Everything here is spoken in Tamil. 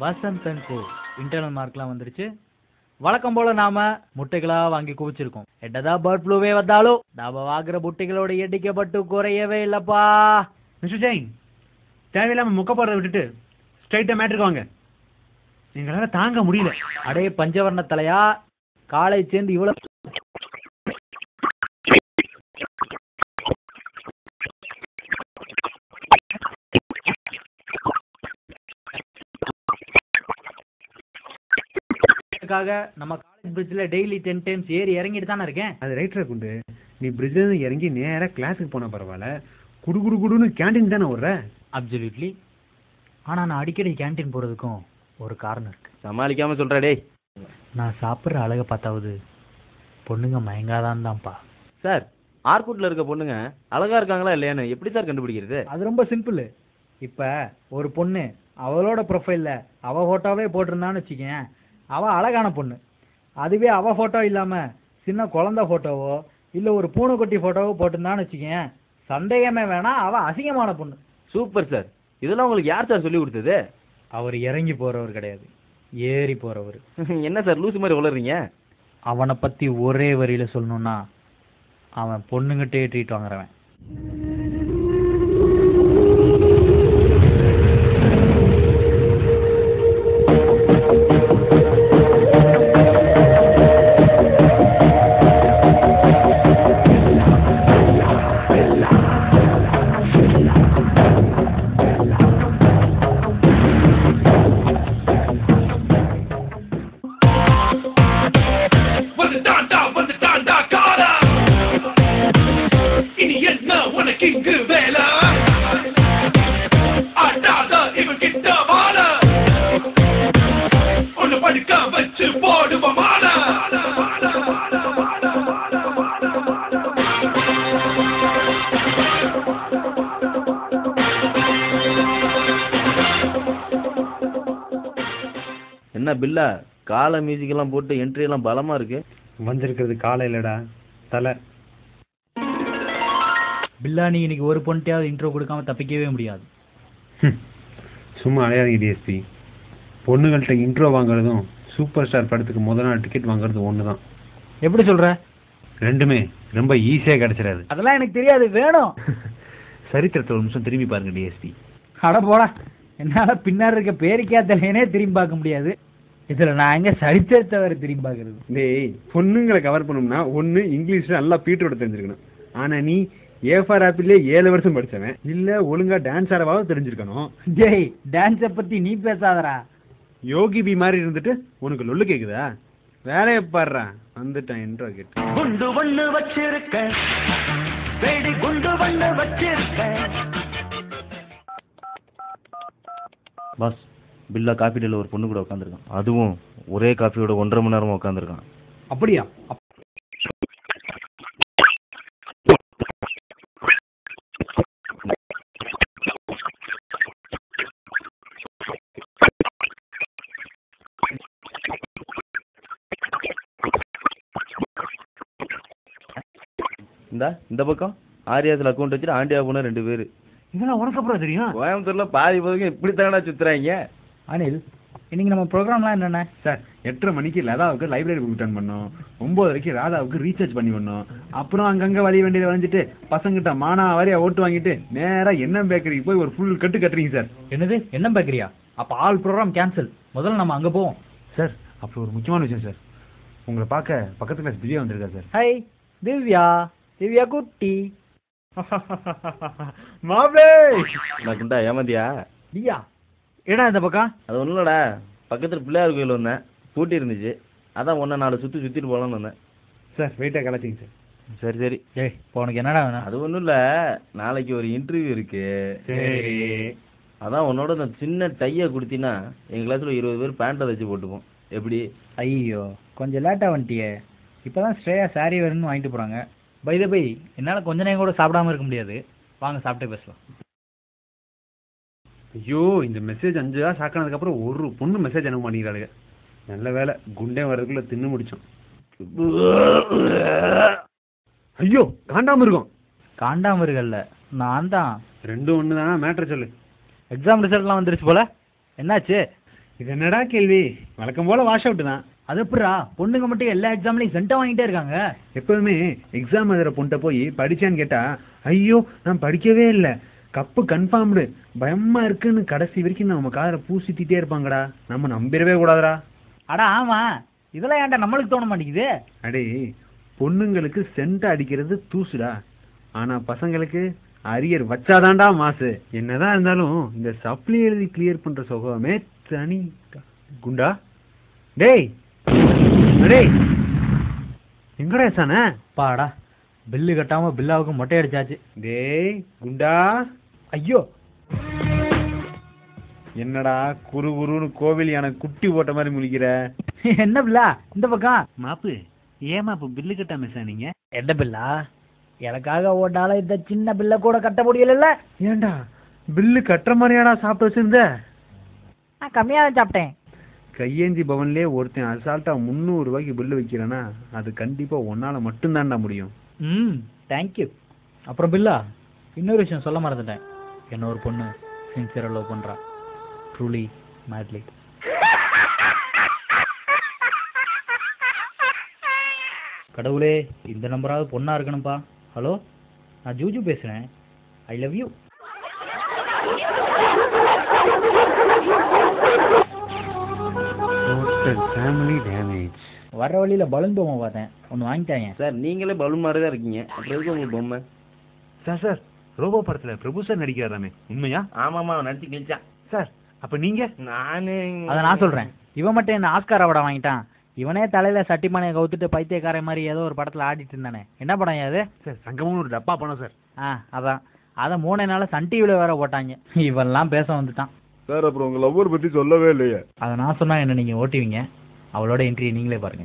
வசந்த் அண்ட் கோ இன்டர்னல் மார்க்லாம் வந்துருச்சு. வழக்கம் போல நாம முட்டைகளா வாங்கி குவிச்சிருக்கோம். எட்டதா பேர்ட் ஃப்ளூவே வந்தாலும் நாம வாங்குற முட்டைகளோட எண்ணிக்கை மட்டும் குறையவே இல்லப்பா. மிஸ்டர் ஜெயின், தேவையில்லாம முக்க போடுறத விட்டுட்டு ஸ்ட்ரைட்டா மேட்ருக்கு வாங்க. எங்களால தாங்க முடியல. அடே பஞ்சவர்ண தலையா, காலை சேர்ந்து இவ்வளவு நம்ம காலேஜ் பிரிட்ஜ்ல டெய்லி 10 டைம்ஸ் ஏறி இறங்கிட்டு தானே இருக்கேன். அது ரைட்டரா குண்டு, நீ பிரிட்ஜ்ல இறங்கி நேரா கிளாஸுக்கு போன பரவாயில்ல, குடு குடு குடுன்னு கேண்டீன் தானே ஓடுற. அப்சல்யூட்லி. ஆனா நான் அடிக்கடி கேண்டீன் போறதுக்கும் ஒரு காரணம் இருக்கு. சமாளிக்காம சொல்ற டேய். நான் சாப்பிட்ற அழகை பார்த்தாவது பொண்ணுங்க மயங்காதான் தான்ப்பா. சார், ஆர்குட்ல இருக்க பொண்ணுங்க அழகா இருக்காங்களா இல்லையான்னு எப்படி சார் கண்டுபிடிக்கிறது? அது ரொம்ப சிம்பிள். இப்ப ஒரு பொண்ணு அவளோட ப்ரொஃபைல்ல அவ போட்டோவே போட்டிருந்தான்னு வச்சுக்கேன், அவ அழகான பொண்ணு. அதுவே அவ போட்டோ இல்லாம சின்ன குழந்தை போட்டோவோ இல்ல ஒரு பூனைக்குட்டி போட்டோவோ போட்டிருந்தான்னு வச்சுக்கேன், சந்தேகமே வேணாம், அவ அசிங்கமான பொண்ணு. Super sir. இதெல்லாம் உங்களுக்கு யார் சார் சொல்லி கொடுத்தது? அவர் இறங்கி போறவர் கிடையாது, ஏறி போறவர். என்ன சார் லூசு மாதிரி உளறீங்க? அவனை பத்தி ஒரே வரியில சொல்லணும்னா அவன் பொண்ணுங்கிட்டே ட்ரீட் வாங்குறவன். என்ன பில்லா, கால மியூசிக் எல்லாம் போட்டு என்ட்ரி எல்லாம் பலமா இருக்கு. வந்திருக்கிறது காலை இல்லடா, தலை. பில்லா, நீ இன்னைக்கு ஒரு பொண்ணுட்டையாவது இன்ட்ரோ கொடுக்காம தப்பிக்கவே முடியாது. சும்மா அலையாதீங்க டிஎஸ்பி. பொண்ணுகள்கிட்ட இன்ட்ரோ வாங்குறதும் சூப்பர் ஸ்டார் படத்துக்கு முதல் நாள் டிக்கெட் வாங்குறது ஒன்று தான். எப்படி சொல்ற? ரெண்டுமே ரொம்ப ஈஸியாக கிடைச்சிடாது. அதெல்லாம் எனக்கு தெரியாது, வேணும். சரித்திரத்தை ஒரு நிமிஷம் திரும்பி பாருங்க டிஎஸ்பி. அட போடா, என்னால பின்னாடி இருக்க பேரிக்கா தலையனே திரும்பி பார்க்க முடியாது, இதுல நான் எங்க சரித்திரத்தை வேற திரும்பி பார்க்கறது? டேய், பொண்ணுங்களை கவர் பண்ணணும்னா ஒன்று இங்கிலீஷ்ல நல்லா பீட்டரோட தெரிஞ்சிருக்கணும். ஆனா நீ ஏஃபார் ஆப்பிள்லே 7 வருஷம் படிச்சவன், இல்ல ஒழுங்கா டான்ஸ் ஆடவாவது தெரிஞ்சிருக்கணும். டேய், டான்ஸை பத்தி நீ பேசாதடா. யோகி பி மாதிரி இருந்துட்டு உனக்கு லொல்லு கேக்குதா? வேலையை பாடுறா. வந்துட்டான் இன்ட்ரோ கேட்டு. குண்டு ஒண்ணு வச்சிருக்க, வெடி குண்டு ஒண்ணு வச்சிருக்க. பாஸ், பில்லா காஃபி டேல ஒரு பொண்ணு கூட உட்காந்துருக்கான். அதுவும் ஒரே காஃபியோட 1.5 மணி நேரமா உட்காந்துருக்கான். அப்படியா? இந்த பக்கம் ஆரியாஸ்ல அக்கௌண்ட் வச்சுட்டு ஆண்டியா போன 2 பேரு. இதெல்லாம் உனக்கு அப்புறம் தெரியும்? கோயம்புத்தூர்ல பாதி பதுங்க இப்படித்தானடா சுத்துறாங்க. அனில், இன்னைக்கு நம்ம ப்ரோக்ராம்லாம் என்னென்ன? சார், 8:30 மணிக்கு லதாவுக்கு லைப்ரரி புக் ரிட்டர்ன் பண்ணோம். 9:30 ராதாவுக்கு ரீசார்ஜ் பண்ணி பண்ணோம். அப்புறம் அங்கங்க வழி வேண்டியதை வளைஞ்சிட்டு பசங்கிட்ட மானா வாரியா ஓட்டு வாங்கிட்டு நேரா எண்ணம் பேக்கரிக்கு போய் ஒரு ஃபுல் கட்டு கட்டுறீங்க சார். என்னது, என்ன பேக்கரியா? அப்ப ஆல் ப்ரோக்ராம் கேன்சல். முதல்ல நம்ம அங்க போவோம். சார், அப்புறம் ஒரு முக்கியமான விஷயம் சார். உங்களை பார்க்க பக்கத்து கிளாஸ் திவ்யா வந்திருக்கா சார். ஹை திவ்யா, திவ்யா குட்டி. மாப்ளே, நான் குண்டா ஏமாந்தியா? திவ்யா, ஏடா இந்த பக்கம்? அது ஒன்றும் இல்லடா, பக்கத்தில் பிள்ளையார் கோயில் வந்தேன், பூட்டி இருந்துச்சு, அதான் ஒன்றை 4 சுற்றிட்டு போகலான்னு வந்தேன். சார் வெயிட்டாக கலாச்சிங்க சார். சரி சரி. ஏய், இப்போ உனக்கு என்னடா வேணும்? அது ஒன்றும் இல்லை, நாளைக்கு ஒரு இன்டர்வியூ இருக்கு. சரி. அதான் உன்னோட இந்த சின்ன டையை கொடுத்தீங்கன்னா எங்கள் கிளாஸில் 20 பேர் பேண்ட்டை வச்சு போட்டுப்போம். எப்படி? ஐயோ, கொஞ்சம் லேட்டாக வந்துட்டியே. இப்போதான் ஸ்ட்ரேயா சாரி வேணும்னு வாங்கிட்டு போகிறாங்க. பை த பை, என்னால் கொஞ்ச நேரம் கூட சாப்பிடாம இருக்க முடியாது. வாங்க சாப்பிட்டே பேசலாம். ஐயோ, இந்த மெசேஜ் 5 தான் சாக்கினதுக்கப்புறம் ஒரு பொண்ணு மெசேஜ் அனுப்ப மாட்டேங்கிறாளுங்க. நல்ல வேலை, குண்டே வர்றதுக்குள்ள தின்னு முடிச்சோம். ஐயோ, காண்டாம இருக்கும். காண்டாமிருகல்ல, நான் தான். ரெண்டும் ஒன்று தானா? மேட்ரு சொல்லு. எக்ஸாம் ரிசல்ட்லாம் வந்துருச்சு போல, என்னாச்சு? இது என்னடா கேள்வி? வழக்கம் போல வாஷ் அவுட் தான். அது எப்படிடா பொண்ணுங்க மட்டும் எல்லா எக்ஸாம்லையும் சென்டம் வாங்கிட்டே இருக்காங்க? எப்பவுமே எக்ஸாம் எழுதுற பொண்ணுட்ட போய் படிச்சான்னு கேட்டா, ஐயோ நான் படிக்கவே இல்லை, கப்பு கன்ஃபார்ம்டு, பயமா இருக்குன்னு கடைசி வரைக்கும் நம்ம காதல பூசித்திட்டே இருப்பாங்கடா. நம்ம நம்பிடவே கூடாதுடா. அடா ஆமா, இதெல்லாம் ஏன்டா நம்மளுக்கு தோண மாட்டேங்குது? அடே, பொண்ணுங்களுக்கு சென்ட் அடிக்கிறது தூசுடா, ஆனா பசங்களுக்கு அரியர் வச்சாதான்டா மாசு. என்னதான் இருந்தாலும் இந்த சப்ளி எழுதி கிளியர் பண்ற சுகமே தனி. குண்டா டேய், டேய் எங்கடா சானே? பாடா, பில்லு கட்டாம பில்லாவுக்கு மொட்டை அடிச்சாச்சு. டேய் குண்டா, ஐயோ என்னடா குரு குருன்னு கோவில் யானை குட்டி போட்ட மாதிரி முழிக்கிற? என்ன பில்லா இந்த பக்கம்? மாப்பு, ஏமா இப்ப பில்லு கட்டாம சானீங்க? என்ன பில்லா, எனக்காக ஓட்டால இந்த சின்ன பில்ல கூட கட்ட முடியல. ஏன்டா பில்லு கட்டுற மாதிரியாடா சாப்பிட்டு வச்சிருந்த? நான் கம்மியா தான் சாப்பிட்டேன். கையேந்தி பவன்லயே ஒருத்தன் அசால்ட்டா 300 ரூபாய்க்கு பில்லு வைக்கிறேன்னா அது கண்டிப்பா ஒன்னால மட்டும்தான்டா முடியும். தேங்க்யூ. அப்புறம் பில்லா, இன்னொரு விஷயம் சொல்ல மறந்துட்டேன். என்ன ஒரு பொண்ணு சின்சியரா லவ் பண்றா. Truly madly. கடவுளே, இந்த நம்பராவது பொண்ணா இருக்கணும்பா. ஹலோ, நான் ஜூஜு பேசுறேன். I love you. Family damage. வர வழியில பலூன் பொம்மை பார்த்தேன், ஒன்று வாங்கிட்டாங்க. சார் நீங்களே பலூன் மாதிரி தான் இருக்கீங்க, அப்புறம் எதுக்கு உங்களுக்கு பொம்மை? சார் ரோபோ படத்துல பிரபு சார் நடிக்கிறாராமே, உண்மையா? ஆமாம்மா, நடிச்சு கிழிச்சான். சார் அப்ப நீங்க? நானு அதை நான் சொல்றேன். இவன் மட்டும் என்ன ஆஸ்கார் அவார்டை வாங்கிட்டான்? இவனே தலையில சட்டிமானையை கவுத்துட்டு பைத்தியக்கார மாதிரி ஏதோ ஒரு படத்துல ஆடிட்டு இருந்தானே, என்ன படம் அது? சார் சங்கமும் ஒரு டப்பா படம் சார். அதான், அதை 3 நாள் சன் டிவில வேற போட்டாங்க. இவெல்லாம் பேச வந்துட்டான். சார் அப்புறம் உங்க லவ்வர் பத்தி சொல்லவே இல்லையே. அதை நான் சொன்னா என்ன நீங்க ஓட்டுவீங்க? அவளோட என்ட்ரியை நீங்களே பாருங்க.